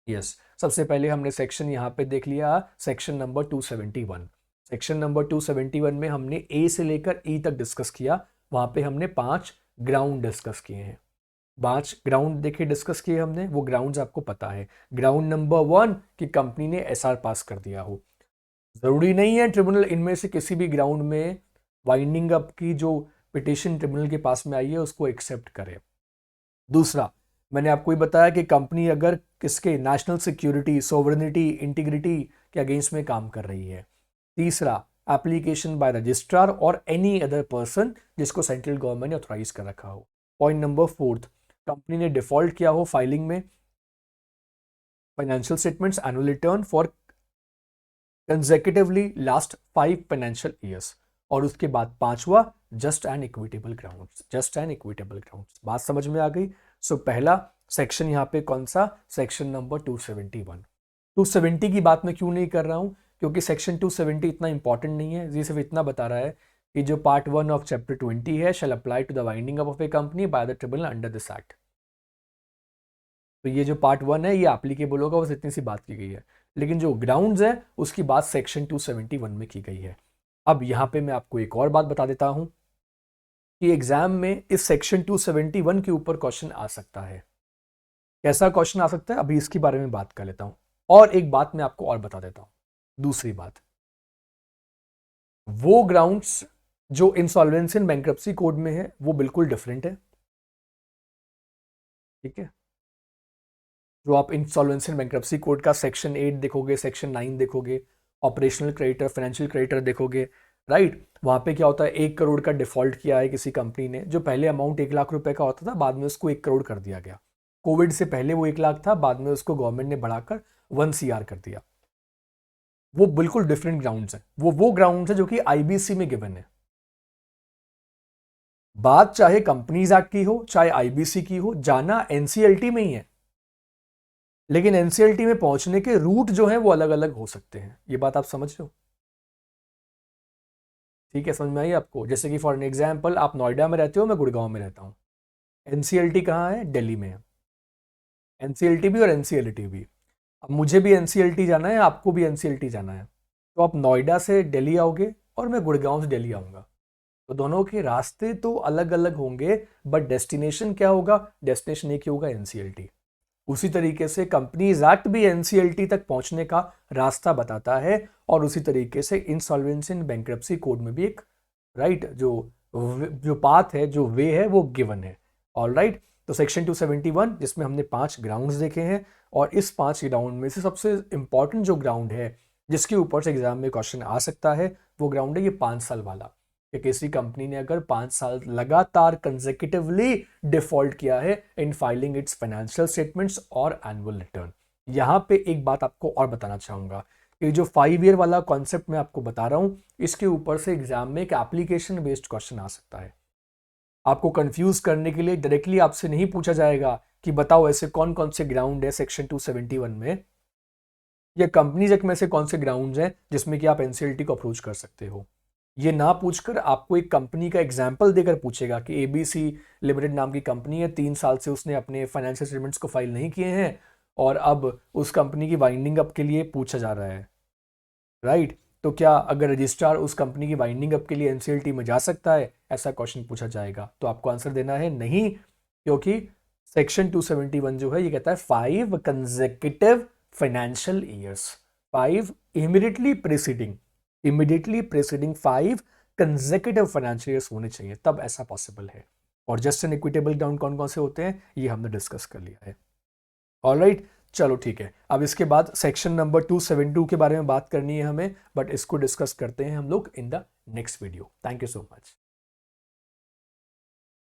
यस, सबसे पहले हमने सेक्शन यहाँ पे देख लिया, सेक्शन नंबर 271। सेक्शन नंबर 271 में हमने ए से लेकर ई तक डिस्कस किया। वहां पे हमने 5 ग्राउंड डिस्कस किए हैं, 5 ग्राउंड देखे डिस्कस किए हमने। वो ग्राउंड्स आपको पता है। ग्राउंड नंबर 1 कि कंपनी ने एसआर पास कर दिया हो। जरूरी नहीं है ट्रिब्यूनल इनमें से किसी भी ग्राउंड में वाइंडिंग अप की जो पिटिशन ट्रिब्यूनल के पास में आई है उसको एक्सेप्ट करे। दूसरा, मैंने आपको ये बताया कि कंपनी अगर किसके नेशनल सिक्योरिटी, सोवरेनिटी, इंटीग्रिटी के अगेंस्ट में काम कर रही है। तीसरा, एप्लीकेशन बाय रजिस्ट्रार और एनी अदर पर्सन जिसको सेंट्रल गवर्नमेंट ने ऑथराइज कर रखा हो। पॉइंट नंबर 4, कंपनी ने डिफॉल्ट किया हो फाइलिंग में financial statements, annual return for consecutively last 5 financial years. और उसके बाद 5वां, just and equitable grounds. Just and equitable grounds, बात समझ में आ गई? सो पहला सेक्शन यहाँ पे कौन सा, सेक्शन नंबर 271। 270 की बात मैं क्यों नहीं कर रहा हूँ, क्योंकि सेक्शन 270 इतना इंपॉर्टेंट नहीं है। ये सिर्फ इतना बता रहा है कि जो पार्ट 1 ऑफ चैप्टर 20 है, shall apply to the winding up of a company by the tribunal under this act. तो ये जो पार्ट 1 है ये एप्लीकेबल होगा, बस इतनी सी बात की गई है। लेकिन जो ग्राउंड्स है उसकी बात सेक्शन 271 में की गई है। अब यहाँ पे मैं आपको एक और बात बता देता हूँ कि एग्जाम में इस सेक्शन 271 के ऊपर क्वेश्चन आ सकता है। कैसा क्वेश्चन आ सकता है, अभी इसके बारे में बात कर लेता हूँ। और एक बात मैं आपको और बता देता हूँ, दूसरी बात, वो ग्राउंड्स जो इंसॉल्वेंसी एंड बैंक्रप्सी कोड में है वो बिल्कुल डिफरेंट है। ठीक है, जो आप इंसॉल्वेंसी एंड बैंक्रप्सी कोड का सेक्शन 8 देखोगे, सेक्शन 9 देखोगे, ऑपरेशनल क्रेडिटर, फाइनेंशियल क्रेडिटर देखोगे, राइट, वहां पे क्या होता है, 1 करोड़ का डिफॉल्ट किया है किसी कंपनी ने, जो पहले अमाउंट 1 लाख रुपए का होता था, बाद में उसको 1 करोड़ कर दिया गया। कोविड से पहले वो 1 लाख था, बाद में उसको गवर्नमेंट ने बढ़ाकर 1 CR कर दिया। वो बिल्कुल डिफरेंट ग्राउंड्स है। वो ग्राउंड्स है जो कि आईबीसी में गिवन है। बात चाहे कंपनीज एक्ट की हो, चाहे आईबीसी की हो, जाना एनसीएलटी में ही है, लेकिन एनसीएलटी में पहुंचने के रूट जो है वो अलग अलग हो सकते हैं। ये बात आप समझ रहे हो? ठीक है, समझ में आई आपको? जैसे कि फॉर एन एग्जाम्पल, आप नोएडा में रहते हो, मैं गुड़गांव में रहता हूँ, एनसीएलटी कहाँ है? दिल्ली में है। एनसीएलटी भी और एनसीएलटी भी। अब मुझे भी एनसीएलटी जाना है, आपको भी एनसीएलटी जाना है, तो आप नोएडा से दिल्ली आओगे और मैं गुड़गांव से दिल्ली आऊंगा, तो दोनों के रास्ते तो अलग अलग होंगे, बट डेस्टिनेशन क्या होगा? डेस्टिनेशन एक ही होगा, एनसीएलटी। उसी तरीके से कंपनीज एक्ट भी एनसीएलटी तक पहुंचने का रास्ता बताता है, और उसी तरीके से इंसॉल्वेंसी एंड बैंक्रप्सी कोड में भी एक राइट जो पाथ है, जो वे है, वो गिवन है। ऑल राइट, तो सेक्शन 271 जिसमें हमने 5 ग्राउंड्स देखे हैं, और इस 5 ग्राउंड में से सबसे इंपॉर्टेंट जो ग्राउंड है जिसके ऊपर से एग्जाम में क्वेश्चन आ सकता है, वो ग्राउंड है ये 5 साल वाला, कि किसी कंपनी ने अगर 5 साल लगातार कंसेक्यूटिवली डिफॉल्ट किया है in filing it's financial statements और एनुअल रिटर्न। यहां पे एक बात आपको और बताना चाहूंगा, कि जो 5 ईयर वाला कॉन्सेप्ट मैं आपको बता रहा हूं, इसके ऊपर से एग्जाम में एक एप्लीकेशन बेस्ड क्वेश्चन आ सकता है। आपको कंफ्यूज करने के लिए डायरेक्टली आपसे नहीं पूछा जाएगा कि बताओ ऐसे कौन कौन से ग्राउंड है सेक्शन 271 में, या कंपनीज एक्ट में से कौन से ग्राउंड्स हैं जिसमें कि आप एनसीएलटी को अप्रोच कर सकते हो। ये ना पूछकर आपको एक कंपनी का एग्जाम्पल देकर पूछेगा कि एबीसी लिमिटेड नाम की कंपनी है, 3 साल से उसने अपने फाइनेंशियल स्टेटमेंट्स को फाइल नहीं किए हैं और अब उस कंपनी की वाइंडिंग अप के लिए पूछा जा रहा है, राइट। तो क्या अगर रजिस्ट्रार उस कंपनी की वाइंडिंग अप के लिए एनसीएलटी में जा सकता है, ऐसा क्वेश्चन पूछा जाएगा। तो आपको आंसर देना है नहीं, क्योंकि सेक्शन 271 जो है ये कहता है 5 consecutive financial years, 5 immediately presiding 5 consecutive financial years होने चाहिए, तब ऐसा पॉसिबल है। और जस्ट एंड इक्विटेबल ग्राउंड कौन कौन से होते हैं ये हमने डिस्कस कर लिया है। ऑलराइट, चलो ठीक है। अब इसके बाद सेक्शन नंबर 272 के बारे में बात करनी है हमें, बट इसको डिस्कस करते हैं हम लोग in the next video. Thank you so much.